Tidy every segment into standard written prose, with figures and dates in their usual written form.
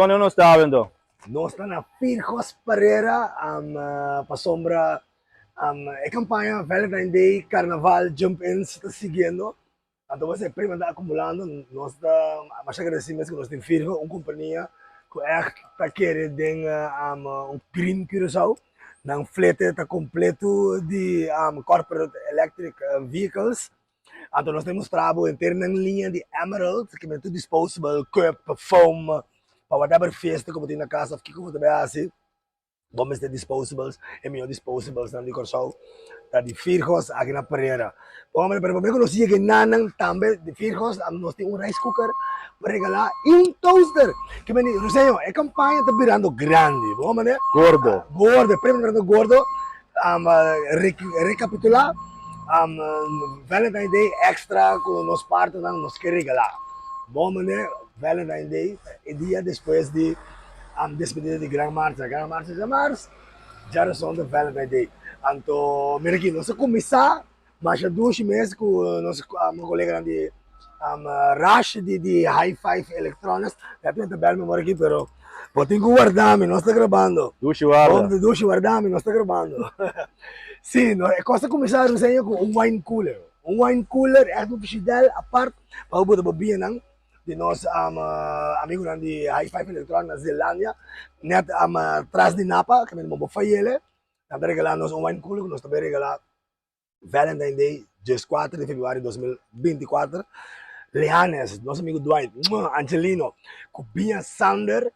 Tony, onde está vendo? Nós estamos na Firjos Pereira, para a campanha Valentine Day, Carnaval, Jump-ins, está seguindo. Então, você prima está acumulando, nós estamos mais agradecidos que nós temos Firjos, uma companhia que está querendo green Curaçao, um flete está completo de corporate electric vehicles. Então, nós temos trabalho interno em linha de Emerald, que é tudo disposable, cup, foam, para whatever festa como tem na casa, o que eu vou também assim, vamos ter disposables, é melhor disposables na Curaçao, tá de Firjos aqui na Pereira. Vamos ver, para nós que nanang também de Firjos, nós temos rice cooker para regalar e toaster. Que me diz, Rosenho, a campanha está virando grande, vamos ver? Gordo. Gordo, prêmio virando gordo, recapitular, Valentine Day extra com nos partos, nós queremos regalar. Vamos ver? Valentine Day, e dia depois de despedida de Gran Marcha. Gran Marcha de março, já são de Valentine Day. Então, mira aqui, nós começar, mas já 2 meses com o nosso colega de Rush de High Five Electronics. Já tenho bem memória aqui, pero vou ter que guardar-me, nós está gravando. Duche guarda. Vamos de duche guardar-me, nós está gravando. Sim, é coisa começar com um wine cooler. Um wine cooler é um fidel à parte, para o beber não. De nós amigo de High Five Electronics na Zelândia, net atrás de Napa, que mesmo vou fazer ele, estamos regalando um wine cooler, nós também regalamos Valentine Day, dia 4 de fevereiro de 2024. Leanes, nosso amigo Dwight, Angelino, Cubinha Sander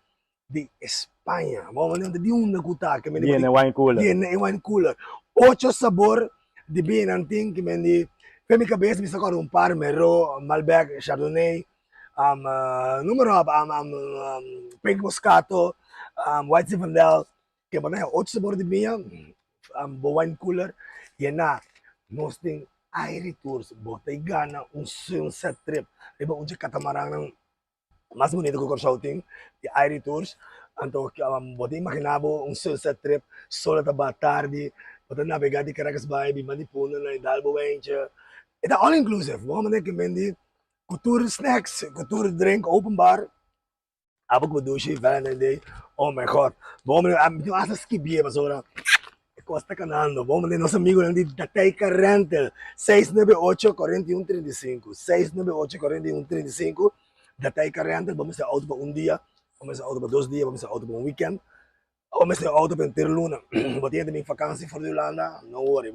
de Espanha. Vamos ver de onde cutar, que mesmo Viene wine cooler. Viene wine cooler. 8 sabor de bem antigo, que mesmo para minha cabeça me sacou um par, Merlot, Malbec, Chardonnay, número Pink Moscato, White Zinfandel, que é 8 sabores de vinho, wine cooler, e na nós temos air tours, botei gana sunset trip, iba um catamarã mais bonito que o Curaçao tem, de air tours, então botei imaginava sunset trip, sol da tarde, botei navegar de Caracas Bay, de Manipuna, na Hidalgo Bench, é all inclusive, vamos ver que mendi cultura snacks, cultura drink, open bar. Abo ko douche Valentine Day. Oh my God. Vamos ver, asa skibie mas ora. Costa Canando. Vamos ver nosso amigo de Dateica Rental. 698-4135. 698-4135. Dateica Rental. Vamos ter auto para um dia. Vamos ter auto para 2 dias. Vamos ter auto para um weekend. Vamos ter auto para ter luna. Batia também vacância fora de Holanda. Não worry.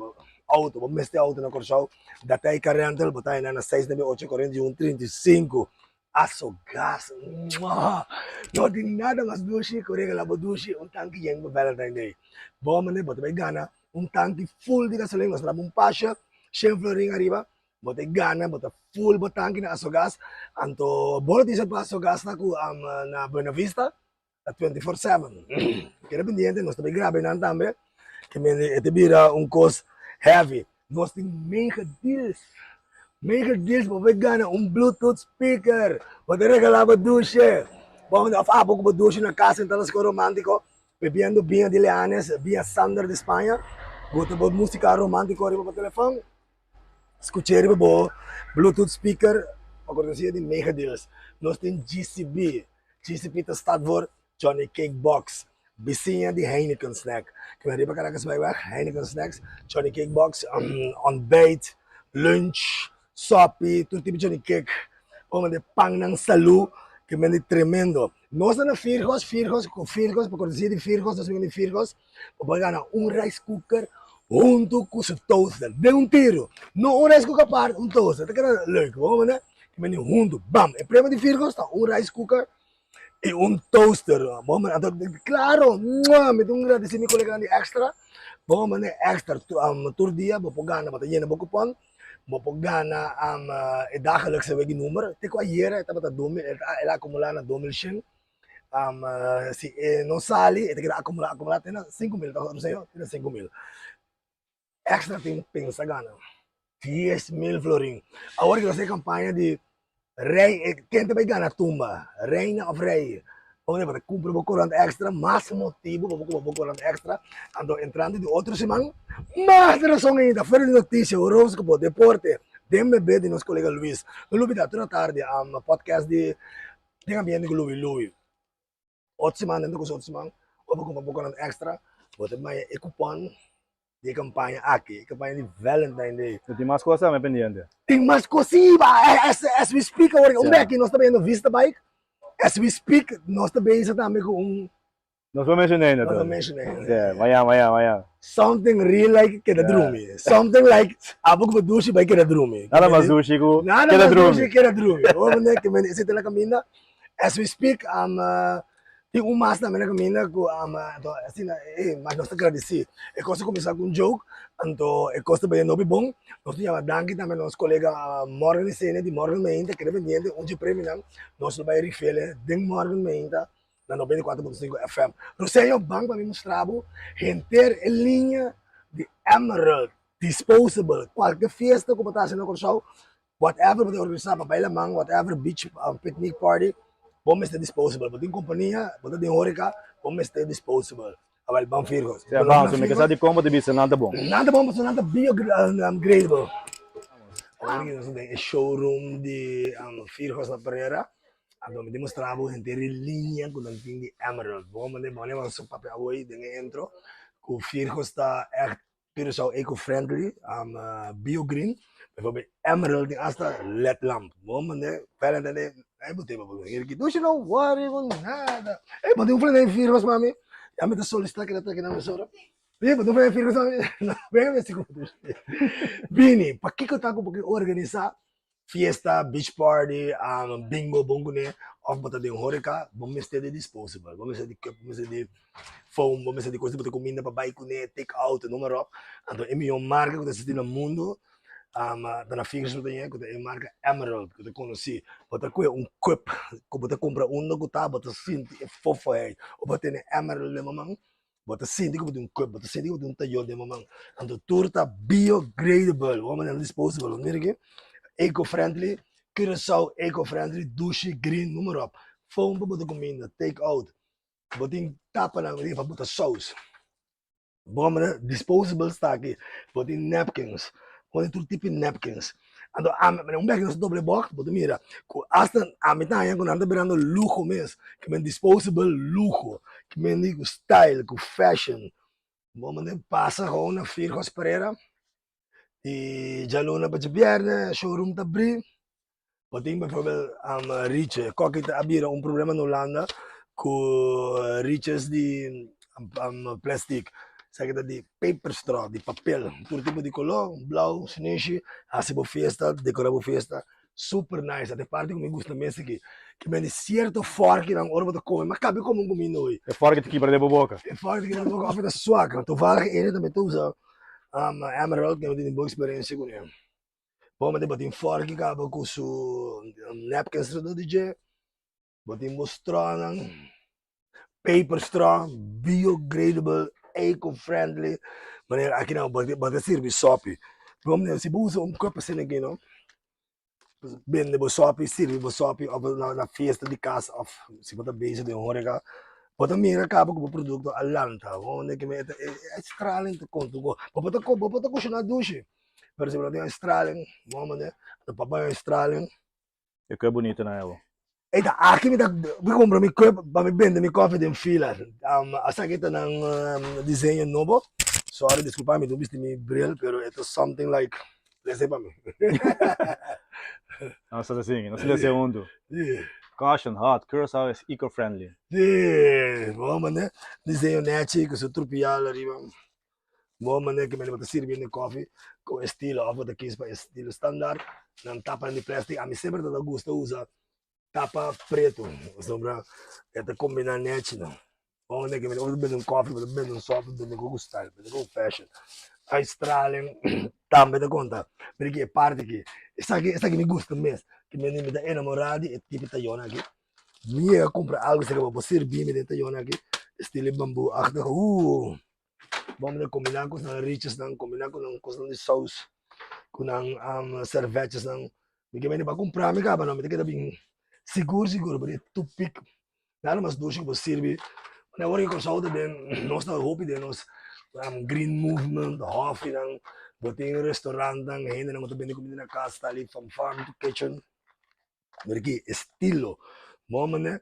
Auto, vamos ter auto na Curaçao, Dateica Rental, botar na 698-4135. Aço gas, não tem nada mais doce, correga lá doce, tanque yang para Valentine Day. Vamos né, botar gana, tanque full de gasolina, nós temos pasha, 100 florin arriba, botar gana, botar full tanque na aço gas, anto bola de para aço gas na Buena Vista, 24/7. Quero pendiente, nós também gravamos também, que me vira custo heavy. Nós temos mega deals. Mega deals para pegar Bluetooth speaker. Para regalar para duche. Vamos dar a pouco para duche na casa, então nós romântico. Bebendo vinho de Leanes, vinho Sander de Espanha. Bota música romântica para o telefone. Escutar para Bluetooth speaker. Para cortesia de mega deals. Nós temos GCB. GCB está for Johnny Cake Box. Bisinha de Heineken Snack. Que arriba Caracas vai weg, Heineken Snacks, Johnny Cake Box, on bait, lunch, sopi, tudo tipo de Johnny Cake. Como de pang ng salu, que é tremendo. Nós na Firjos, por cortesia de Firjos, nós vamos de Firjos, para ganhar rice cooker junto com o toaster. De tiro. Não rice cooker parte, toaster. Tá querendo leuk, vamos né? Que é junto, bam. É prêmio de Firjos, tá rice cooker. E toaster. Vamos, claro, me dá agradecer meu colega de extra. Vamos, extra tour dia, vou pegar bata llena boco pon, vou pegar e dagelijkse wegi nummer. Te ko hier, eta bata 2000, ela acumula na 2000 si non sali, eta kira acumula tena 5.000, tá sei, tena 5.000. Extra tem pensa gana. 10.000 florin. Agora que nós temos campanha de rei, quem vai ganhar tumba? Reina of rei? Onde para cumprir o corante extra, mais motivo para cumprir o corante extra. Ando entrando de outra semana, mais razão ainda. Fora de notícia, horóscopo, deporte, DMB de nosso colega Luiz. No Luiz da tarde, podcast de ambiente com Luiz. 8 semanas, dentro de 8 semanas, ou vou comprar um pouco extra, vou ter mais cupom de campanha aqui, campanha de Valentine Day. Tem mais coisas, me pendiente. Tem mais coisas, as we speak, aqui nós também no Vista Bike, as we speak, nós também também com Nós vamos mencionar ainda. nós vamos mencionar. Amanhã. Something real like queda drumi. Something like abog badushi by queda drumi. Nada mais dushi ko Nada mais dushi queda drumi. Vamos que men esse tela caminha. As we speak, tem mas na minha caminha com assim mas nós agradecer. É coisa começar com um joke, então é coisa bem novo bom. Nós tínhamos danke também nosso colega Morgan Sene de Morgan Mainta que deve vir onde prêmio não. Nós vai refilar de Morgan Mainta na 94.5 FM. Rosenho Bank para me mostrar renter em linha de Emerald, disposable, qualquer festa que você no show, whatever você organizar para bailar mang, whatever beach picnic party, vamos ter disposable. Você tem companhia, você tem horeca, vamos ter disposable. Agora vamos vir. É bom, se me quiser de como de bisa nada bom. Nada bom, mas nada biodegradable. Agora nós temos showroom de Firhos na Pereira. Então, me demonstrava gente linha com o de Emerald. Vamos mandar um papel hoje dentro. O Firco está eco-friendly, bio-green. Bijvoorbeeld Emerald hasta LED lamp. Vamos mandar, Valentine, botei para você. Ele disse, não worry com nada. Mandei um flamengo Firco, mami. Já me dá solicitar que está aqui na minha sora. Mandei um flamengo Firco, mami. Venga, ver se conta. Bini, para que eu estou organizar fiesta, beach party, bingo, bongo, né? Of bota de horeca, vamos ter de disposable, vamos ter de cup, vamos ter de foam, vamos ter de coisa para comida para bike, né? Take out, número. Então, é minha marca que está no mundo, na figura que tem, que é a marca Emerald, que eu conheci. Bota com um cup, que você compra um que tá, bota sinto, é fofo aí. Ou bota né Emerald de mamãe, bota sinto que bota um cup, bota sinto que bota um talhão de mamãe. Então, tudo tá biodegradable, vamos ter disposable, não é que? Eco-friendly, Curaçao eco-friendly, douche, green, noem maar op. Foam para botar comida, take out. Botin tapa na para botar sauce. Bom, disposable está aqui. Botin napkins. Botin todo tipo de napkins. Então, um bag nos doble box, botin mira. Hasta a metade quando anda virando luxo mesmo, que men disposable luxo, que men digo style, com fashion. Bom, passa com na Firhos Pereira. E já luna para viernes, showroom tá abrir. Botem bijvoorbeeld riches. Qualquer tá abrir problema na Holanda com riches de plastic. Zeg dat de paper straw, de papel. Todo tipo de color, blauw, chinese, hacemos fiesta, decoramos fiesta. Super nice. Até parte que me gusta mesmo que me de certo fork na hora de comer, mas cabe como um comigo hoje. É fork que para de boca. É fork que não boca afeta suaca. Toevallig ele também tu usa Emerald que eu tenho boa experiência com ele. Bom, mas depois tem fork que acaba com o napkins do DJ. Botem mostrar paper straw, biodegradable, eco-friendly. Maneira aqui não, bota servir sopi. Vamos se usa copo assim aqui não. Bem, depois sopi, serve sopi na festa de casa, se bota beijo de horeca. Bota mira acaba com o produto alanta. Vamos que é extralente conto. Bota com na douche. Por exemplo, tem extralente, vamos né. O papai é extralente. É que é bonito na ela. Eita, aqui me compra mi cup, para me vender mi coffee de fila. Asa kita ng desenho novo. Sorry, desculpa me, não viste mi brill, pero ito something like, let's say para mim. Nossa, assim, não se lê segundo. Caution, hot, Curaçao is eco-friendly. Vamos, né? Desenho net, com seu trupial arriba. Vamos, né? Que me lembra servir de coffee com estilo, ou de 15 para estilo standard. Não tapa de plástico. A mim sempre dá gosto usar tapa preto. Sombra, é de combinar net, não. Vamos, né? Que me lembra um coffee, me lembra um soft, me lembra style, me lembra fashion. A estralem, também da conta. Porque parte que, essa aqui me gusta mesmo. Que me lembra da enamorada e tipo de tayona aqui. Minha compra algo que eu vou servir me de tayona aqui. Estilo bambu, achter, vamos combinar com os riches, combinar com os de sauce, com os servetes, me que para comprar, me acaba, não, me tem que bem seguro, porque tu pick, nada mais doce que você serve. Na hora que eu saúde, nós estamos hopi de nós, green movement, coffee, botem restaurante, ainda não estou bem comida na casa, está ali from farm to kitchen, porque estilo, vamos né,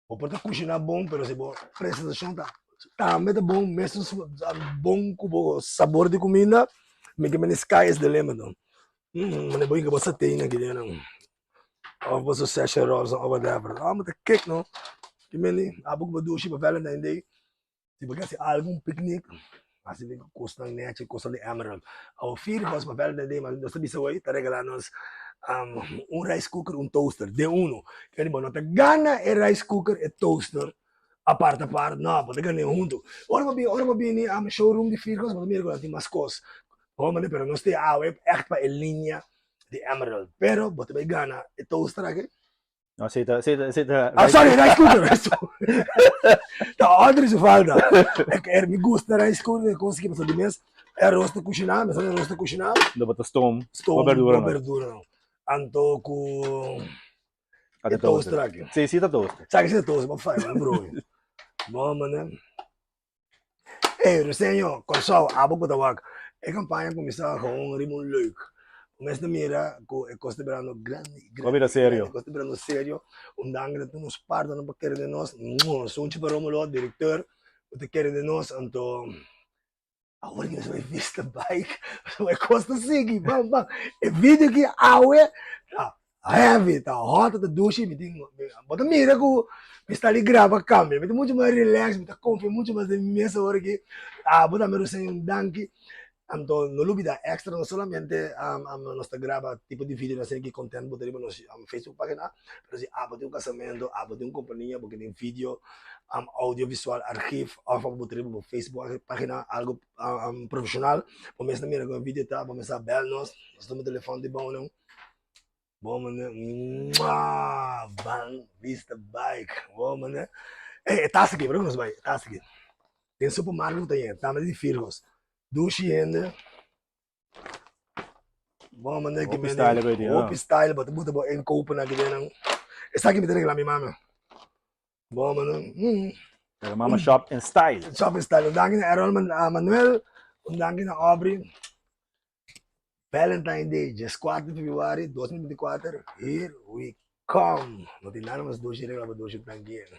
O porta cozinhar bom, pero se a prestação tá bom, mesmo bom com sabor de comida, me que me sky is the limit. Mas é bom que você tem aqui dentro. Of você session rolls of whatever. Mas é kick, não? Que me abuk ba douche para Valentine Day. Se você algum piquenique, assim que custa net, custa de Emerald. Ao filho para Valentine Day, mas nós sabemos aí, tá regalando rice cooker, toaster, de uno. Que ele não tá gana rice cooker e toaster. Aparte, não, pode ganhar junto. Ora uma bem showroom de filhos, mas também tem mais coisas. Mas pero não está echt para a linha de Emerald. Pero, você vai ganhar e toaster aqui. No, aceita. Sorry, rice cooker. Tá, outra isso falta. Me gusta rice cooker, consegui passar de mês. É rosto cozinhar, mas é rosto cozinhar. Dá para stone. Verdura não. Anto com... Até toaster aqui. Sim, tá toaster. Sabe que você toaster, mas faz, bro. Bom, mano. Ei, Rosenho, consol, abo ko tawag. E campanha começar com rimon leuk. Mas na mira, costa verano grande. Comida sério. Costa verano sério. Dank dat nos parda não para querer de nós. Sonte para Romulo, diretor. O te querer de nós, anto... Agora que você vai vista bike, você vai costa seguir, bam. E vídeo que awe, tá heavy, tá hot, tá douche, me tem... Bota mira que me está ali grava a câmera, me tem muito mais relax, me está confio muito mais de mim essa hora aqui. Bota mira sem dank. Então, não olvida extra, não somente nós grava tipo de vídeo, nós temos content, botamos no Facebook página, mas botamos um casamento, botamos uma companhia, porque tem vídeo, audiovisual, arquivo, botamos no Facebook página, algo profissional, vamos também com vídeo, tá? Vamos a bel nós temos telefone de bom, não? Bom, né? Bang, vista bike, bom, né? Tá aqui, bro, nós vai, tá aqui. Tem supermercado, tem, tá, mas de filhos. Douche ainda. Bom, mano, que me deu. Style, but muito em copo na guilherme. Essa aqui me tem lá minha mama. Bom, mano. Mama shop in style. Shop in style. Danke na Aaron Manuel. Danke na Aubrey. Valentine Day, just 4 de fevereiro 2024. Here we come. Não tem nada mais douche, regala douche tranquilo.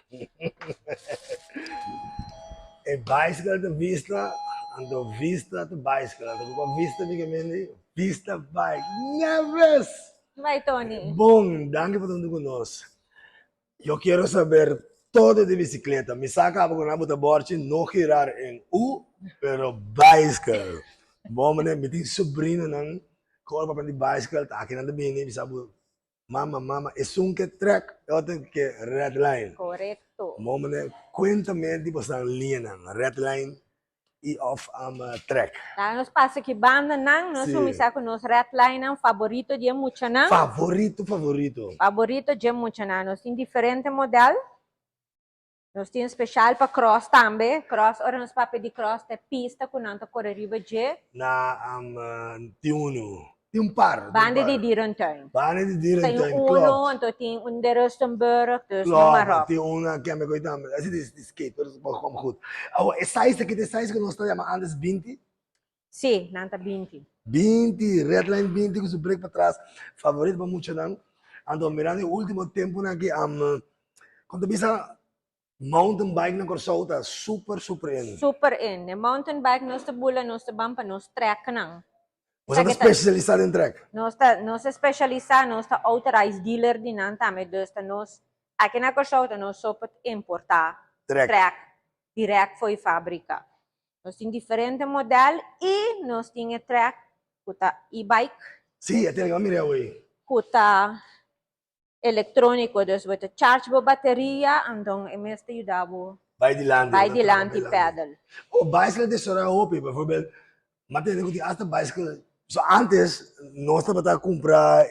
E bicycle de vista. Ando vista to bicycle, ando com vista vista bike, nervous. Vai, Tony. Bom, danke por estar conosco. Eu quero saber todo de bicicleta. Me saca com a bota borte, não girar em U, pero bicycle. Bom, né? Me tem sobrinho não, corre para de bicycle, tá aqui na bem, me sabe. Mama, é um que track, outro que red line. Correto. Bom, né? Cuéntame tipo essa linha, red line. E off track. Tá, nos passa que banda não, nós vamos com nos red line favorito de muita não. Favorito. Favorito de muita não. Nós tem diferente modelo. Nós tem especial para cross também. Cross, ora nos papel de cross é pista com nanta correriva de. Na tem par. Banda de dierentuin. Tem uno, então tem de Rustenburg, dus no Marok. Tem uma que é melhor também. Assim de skate, como goed. É size aqui, size que nós estamos antes 20. Sim, nanta 20. 20, redline 20 com o break para trás. Favorito para muito não. Então, mirando o último tempo aqui, quando bisa mountain bike na Corsauta, super in. Super in. De mountain bike nós te bula, nós te bampa, nós track não. Você está especializado em track? Nós especializado, nós está authorized dealer de nanta, mas nós aqui na Corsauta nós só pode importar track direto foi fábrica. Nós temos diferentes modelos e nós temos track kuta e-bike. Sim, até legal mirar aí. Kuta eletrônico, dus você charge a bateria, então é mais te ajudava. Vai dilante pedal. O bicycle de Sora Hopi, por exemplo, mas tem que ter bicycle. So antes, nós estávamos a comprar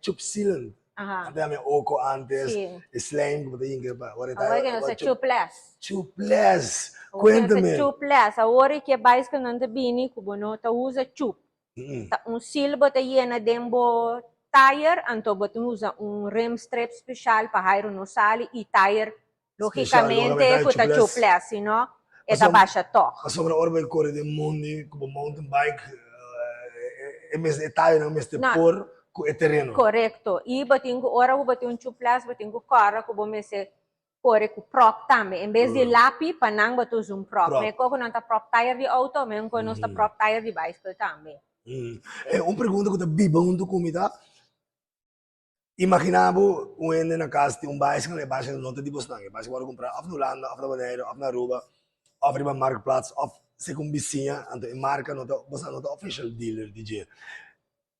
tube sealant. Até a minha Oco antes, slime, como tem que agora que nós é tubeless. Tubeless. Cuéntame. Tubeless. Agora que bicycle não te bini, como não te usa tube. Seal bota llena dembo tire, então bota usa rim strip especial para ir no sali e tire, logicamente, bota tubeless, senão é da baixa torre. A sobra hora vai correr de mundo, como mountain bike, é tire, não é por é terreno. Correto. E batingo ora o batingo tubeless, batingo cara, como me se Corre com prop também. Em vez de lápis, panang batu um prop. Prop. Mas quando não tá prop tire de auto, mas quando não tá prop tire de bicycle também. Uma pergunta que eu estou bom do comida. Imaginava ende na casa de bicycle, e bicycle não tem de bostang. Bicycle pode comprar of na Holanda, of na Bonaire, of na Aruba, of in marktplaats, of se com vizinha, então em marca não tá official dealer DJ.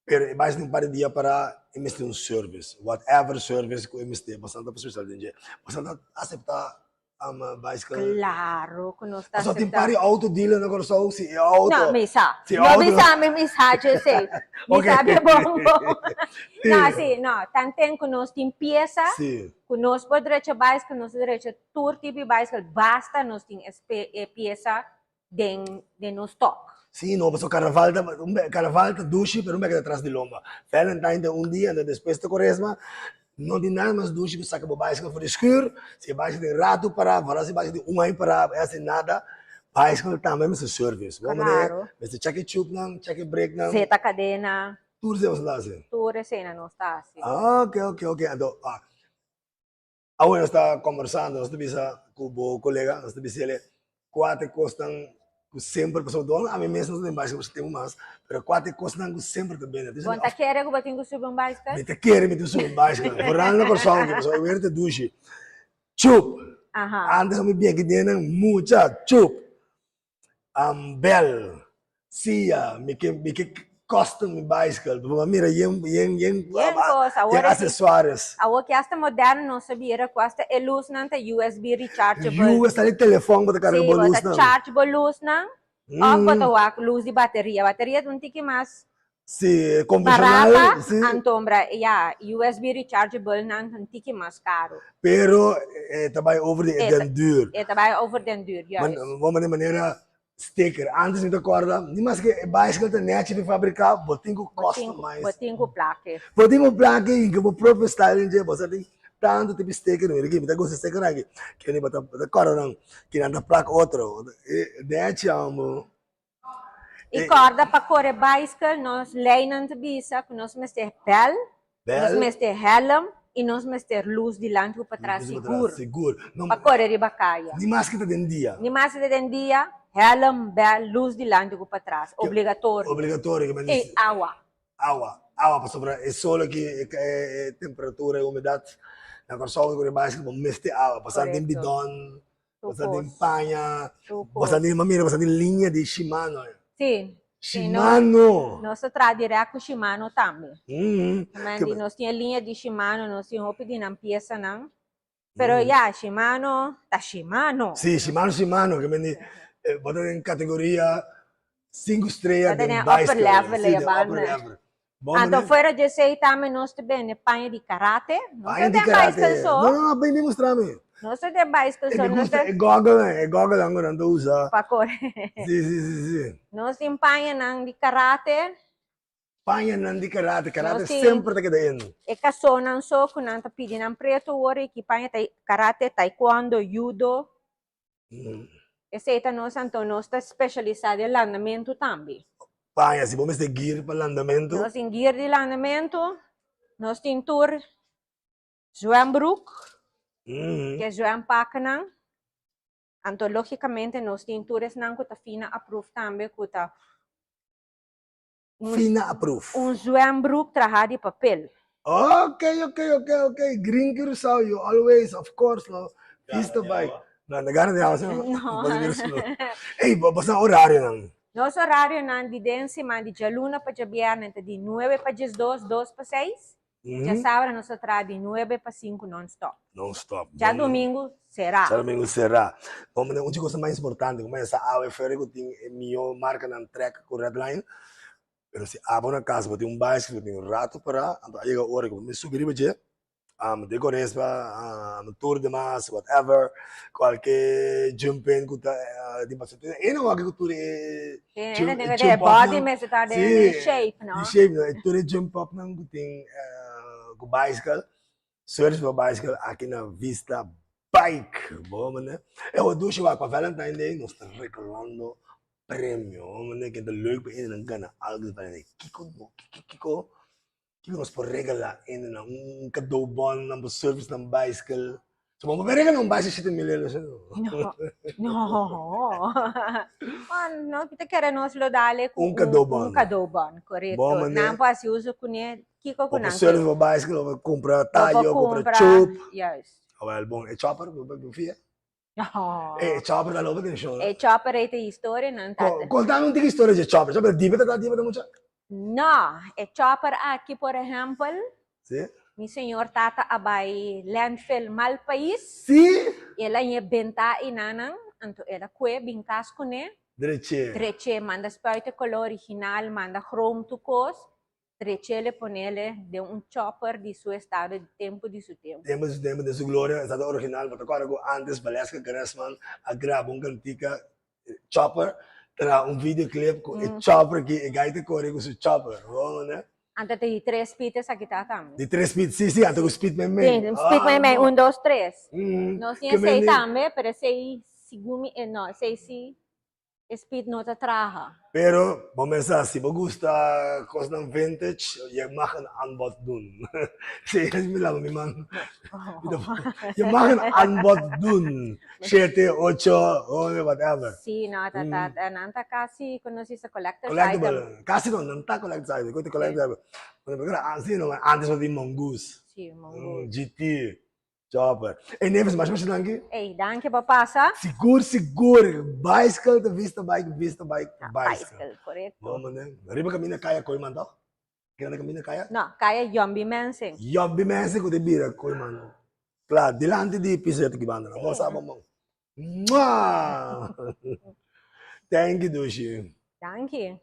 Pero e bicycle para dia para investir um service, whatever service que investir, bastante pessoal DJ. Bastante aceitar bicycle. Claro, que nós tá Só tem pari auto dealer na corso se é auto. Não, me sa. Se Não me sa, me sabe, sei. Me sabe bom. Não, sim, não. Tanto que nós tem peça, que nós podemos bicycle, nós podemos tour tipo bicycle, basta nós tem peça de no stock. Sim, não, mas o carnaval tá duche, pero não é atrás de lomba. Valentine dia, depois da quaresma, não tem nada mais duche que saca o bicycle for escuro, se bicycle tem rato para, se bicycle tem ano para, é nada, bicycle também é service. Claro. Mas se check tube não, check brake não. Zeta cadena. Tudo se você assim. Tudo é cena, não está assim. Ok. Então, agora nós está conversando, nós estamos com o colega, nós estamos dizendo quanto custam sempre pessoal dono, a mim mesmo não tem mais, eu tenho mais, mas quanto custam sempre também. Quanto quer que eu tenho subir um bicycle? Me te quer me tu subir um bicycle. Vooral na corção, que pessoal eu te duche. Chup. Antes eu me bem que tem muita chup. Bel. Sia, me que custom bicycle. Mira, acessórios. A que hasta moderno não sabia que hasta é luz não tem USB rechargeable. USB telefone para carregar luz não. Rechargeable luz não. Ou botar luz de bateria. Bateria não tem que mais. Sim, convencional. Sim. Antombra, USB rechargeable não tem que mais caro. Pero também over den duur. Também over den duur, ja. Vamos de maneira sticker. Antes me recorda, nem mais que bicycle tem net de fabricar, botinho com customize. Botinho com placa. Botinho com placa, que o próprio styling de você tem tanto tipo de sticker, não é que me dá gosto de sticker aqui, que nem bota corda não, que não dá placa outro. Net amo. E corda para correr bicycle, nós lei não te bisa, que nós mestre bel, nós mestre helm e nós mestre luz de lante para trás seguro. Para correr de bacaia. Nem mais que tá dentro dia. Nem mais que tá dentro dia. Helm, bel, luz de lante para trás. Obrigatório. Obrigatório. E água. Água para sobrar. É solo que temperatura e umidade. Na corção de bicycle, vamos mestre água. Passar de bidon, passar de panha, passar de linha de Shimano. Sim. Shimano! Nós traz direto com Shimano também. Também nós tínhamos linha de Shimano, nós tínhamos de uma peça, não? Pero Shimano, tá Shimano. Sim, Shimano, que me bota em categoria 5 estrelas de upper level, upper level. Então, fora de sei também, nós temos panha de karate. Panha de karate? Não, bem demonstrar-me. Nós temos bicycle só. É goggle agora não usa. Para correr. Sim. Nós temos panha de karate. Panha de karate sempre está dentro. É que só não só que não está pedindo um preto, agora que panha karate, taekwondo, judo. Esse é nós, então, nós estamos especializados em andamento também. Panha, se vamos ter gear para andamento. Nós temos gear de andamento, nós temos tour zwembroek, que é zwempak não. Então, logicamente, nós temos tours não que está fina approve também, que está fina approve. Zwembroek trabalho de papel. Ok. Green Curacao, you always, of course, no. Pista bike. Não, negara de house, não. Ei, basta horário não. Nosso horário não de dense, mas de luna para viernes, de 9 para 2, 2 para 6. Já sábado nós traz de 9 para 5 non-stop. Non-stop. Já domingo será. Vamos uma coisa mais importante, como essa água férica que tem minha marca na track com redline. Pero se abro na casa, vou ter bicycle, vou ter rato para, então aí a hora que vou me subir para decorar para tour de massa, whatever, qualquer jumping que tá de massa. E não é que tu é body, mas está de shape, não? De shape, não. Tu é jump up não que tem com bicycle, search for bicycle aqui na Vista Bike, bom, né? Eu ducho lá para Valentine Day, nós estamos regalando premio, né? Que é leuk bij in Ghana, algo para Kiko nos por regalar in een cadeaubon, een service ng bicycle. Cuma mau beri kan om bahasa situ milih lo. No. No, kita queremos lo dale com Um cadoban. um cadoban, correto. Bom, mané. Não pode usar com ele, kiko com Para servir para bahasa que lo compra Para talho, compra chup. Yes. Well, bom, é chopper, via. No. É chopper da loba tem show. E chopper ite história não tá. Contando um tic história de chopper. Chopper diva tá mucha. No, e chopper aqui, por exemplo, Sim. mi senhor tata abay landfill mal país. Sim. Ela ia bentar inanang, anto ela kwe bingkas ko ne. Dreche, manda spuite color original, manda chrome to cos. Dreche le ponele de chopper di su estado de tempo di su tempo. Tempo de su glória, estado original, mas agora antes balesca Gresman a grava cantica chopper, tra videoclip com chopper que gaita corre com su chopper, vamos, né? Antes de 3 speeds aqui tá também. De 3 speed, sim, antes o speed Sim, speed me 1, 2, 3. Não tinha 6 também, mas 6 segumi, não, 6 speed não te traha. Pero, vamos assim, se você gosta coisa não vintage, je mag een aanbod doen. Zie je, me lang, man. Je mag een aanbod doen. 7, 8, whatever. Sim, nanta kasi conheci sa collector's Collectible. item. Kasi não, não está collectible. Quando collectible. Antes eu vi Mongoose. Sim, mongoose. GT. Chopper. E Neves, mas você danke? Ei, danke papasa. Seguro. Bicycle, vista bike. Bicycle, correto. Vamos, né? Riba kami na kaya ko man to? Kaya na kami na kaya? No, kaya yombi mensing. Yobbi mese ko de bira ko man. Claro, dilante di piseto ki banda. Mo sa mo. Mwah! Thank you, Dushi. Danke.